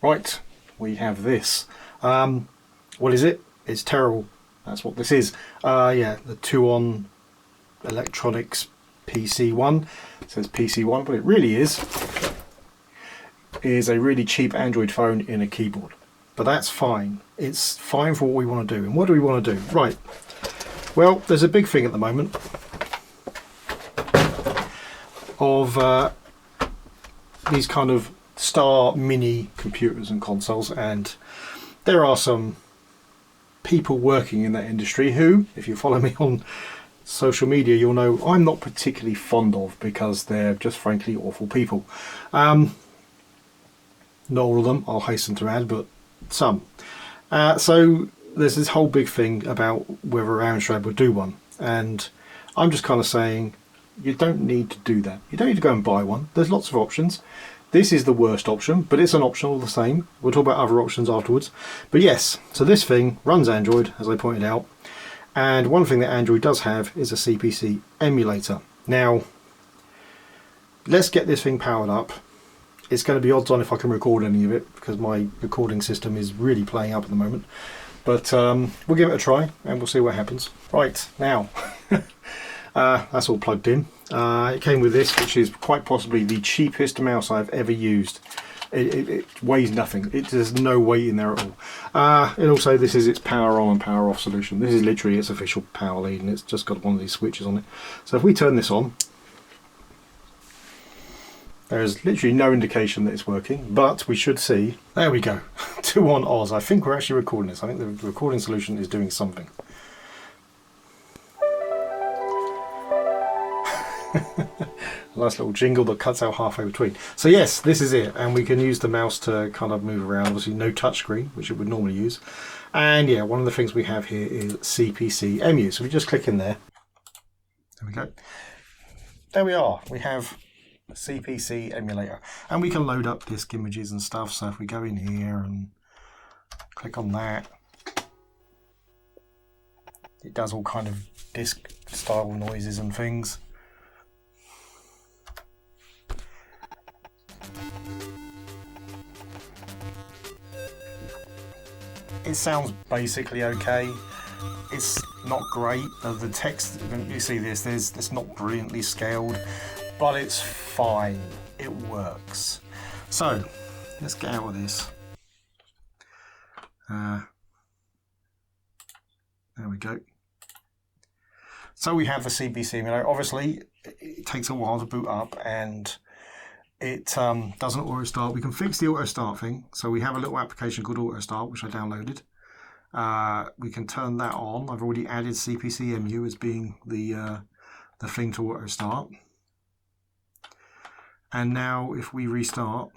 Right, we have this. What is it? It's terrible. That's what this is. Yeah, the 2-on electronics PC1. It says PC1, but it really is a really cheap Android phone in a keyboard. But that's fine. It's fine for what we want to do. And what do we want to do? Right. Well, there's a big thing at the moment of these kind of Star Mini computers and consoles, and there are some people working in that industry who, if you follow me on social media, you'll know I'm not particularly fond of, because they're just frankly awful people. Not all of them, I'll hasten to add, but some. So there's this whole big thing about whether Amstrad would do one, and I'm just kind of saying you don't need to do that. You don't need to go and buy one. There's lots of options. This is the worst option, but it's an option all the same. We'll talk about other options afterwards. But yes, so this thing runs Android, as I pointed out. And one thing that Android does have is a CPC emulator. Now, let's get this thing powered up. It's going to be odds on if I can record any of it, because my recording system is really playing up at the moment. But we'll give it a try and we'll see what happens. Right, now, that's all plugged in. It came with this, which is quite possibly the cheapest mouse I've ever used. It weighs nothing. There's no weight in there at all. And also, this is its power on and power off solution. This is literally its official power lead, and it's just got one of these switches on it. So if we turn this on, there's literally no indication that it's working, but we should see. There we go. 2-on Oz. I think we're actually recording this. I think the recording solution is doing something. A nice little jingle that cuts out halfway between. So yes, this is it, and we can use the mouse to kind of move around. Obviously no touchscreen, which it would normally use. And yeah, one of the things we have here is CPC EMU. So we just click in there. There we go. There we are. We have a CPC emulator, and we can load up disk images and stuff. So if we go in here and click on that, it does all kind of disk style noises and things. It sounds basically okay. It's not great. The text, you see this, it's not brilliantly scaled, but it's fine. It works. So let's get out of this. There we go. So we have the CPC emulator. Obviously, it takes a while to boot up, and it doesn't auto start. We can fix the auto start thing. So we have a little application called auto start, which I downloaded. We can turn that on. I've already added CPC EMU as being the thing to auto start. And now if we restart,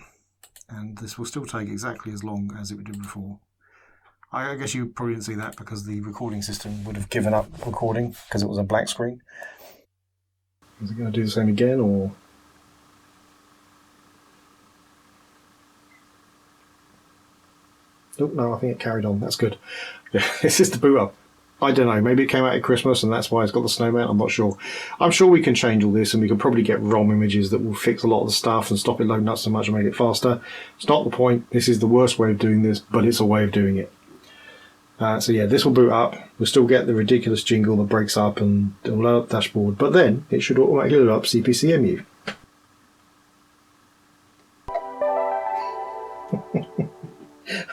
and this will still take exactly as long as it did before. I guess you probably didn't see that because the recording system would have given up recording because it was a black screen. Is it going to do the same again, or? Oh, no, I think it carried on. That's good. Yeah, this is the boot up. I don't know. Maybe it came out at Christmas and that's why it's got the snowman. I'm not sure. I'm sure we can change all this, and we can probably get ROM images that will fix a lot of the stuff and stop it loading up so much and make it faster. It's not the point. This is the worst way of doing this, but it's a way of doing it. So yeah, this will boot up. We'll still get the ridiculous jingle that breaks up and it'll load up the dashboard, but then it should automatically load up CPC EMU.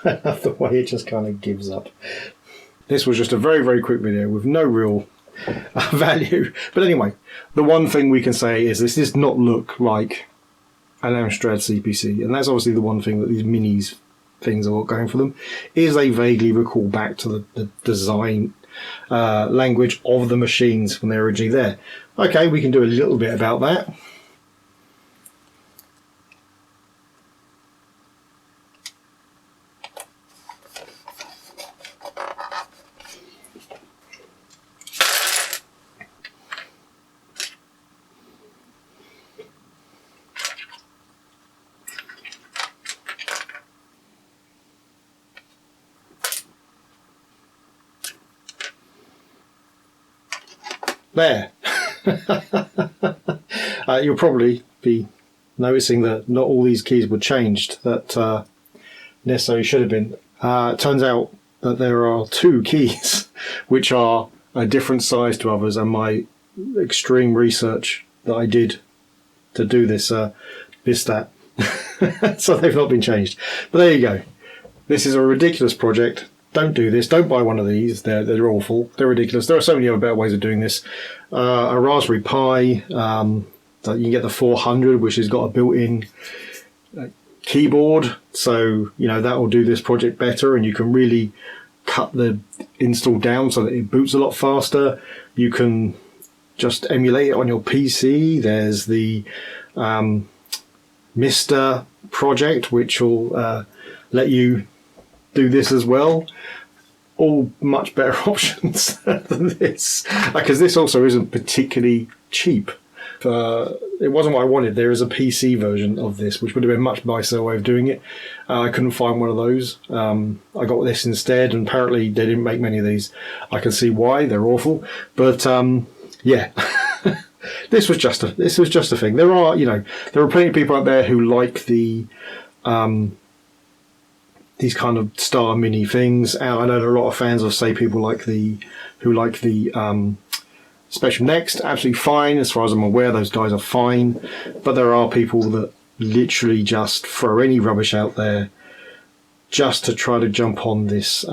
I love the way it just kind of gives up. This was just a very, very quick video with no real value. But anyway, the one thing we can say is this does not look like an Amstrad CPC. And that's obviously the one thing that these minis things are going for them, is they vaguely recall back to the design language of the machines when they're originally there. Okay, we can do a little bit about that. There. You'll probably be noticing that not all these keys were changed. That necessarily should have been. It turns out that there are 2 keys which are a different size to others, and my extreme research that I did to do this missed that. So they've not been changed. But there you go. This is a ridiculous project. Don't do this. Don't buy one of these. They're awful. They're ridiculous. There are so many other better ways of doing this. A Raspberry Pi. So you can get the 400, which has got a built-in keyboard. So, you know, that will do this project better, and you can really cut the install down so that it boots a lot faster. You can just emulate it on your PC. There's the Mr. project, which will let you do this as well. All much better options than this, because this also isn't particularly cheap. It wasn't what I wanted. There is a PC version of this, which would have been a much nicer way of doing it. I couldn't find one of those. I got this instead, and apparently they didn't make many of these. I can see why. They're awful, but yeah. This was just a thing. There are plenty of people out there who like the these kind of Star Mini things. And I know there are a lot of fans of, say, people who like the Spectrum Next. Absolutely fine, as far as I'm aware. Those guys are fine, but there are people that literally just throw any rubbish out there just to try to jump on this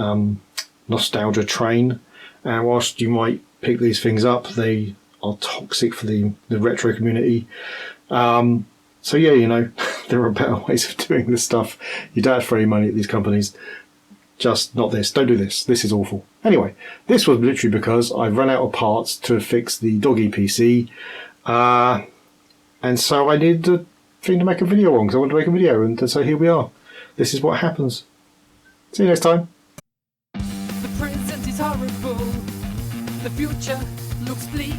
nostalgia train. And whilst you might pick these things up, they are toxic for the retro community. So yeah, you know, there are better ways of doing this stuff. You don't have to throw any money at these companies. Just not this. Don't do this. This is awful. Anyway, this was literally because I've run out of parts to fix the Doggie PC. And so I needed a thing to make a video on, because I wanted to make a video, and so here we are. This is what happens. See you next time. The present is horrible. The future looks bleak.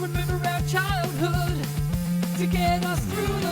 Remember our childhood to get us through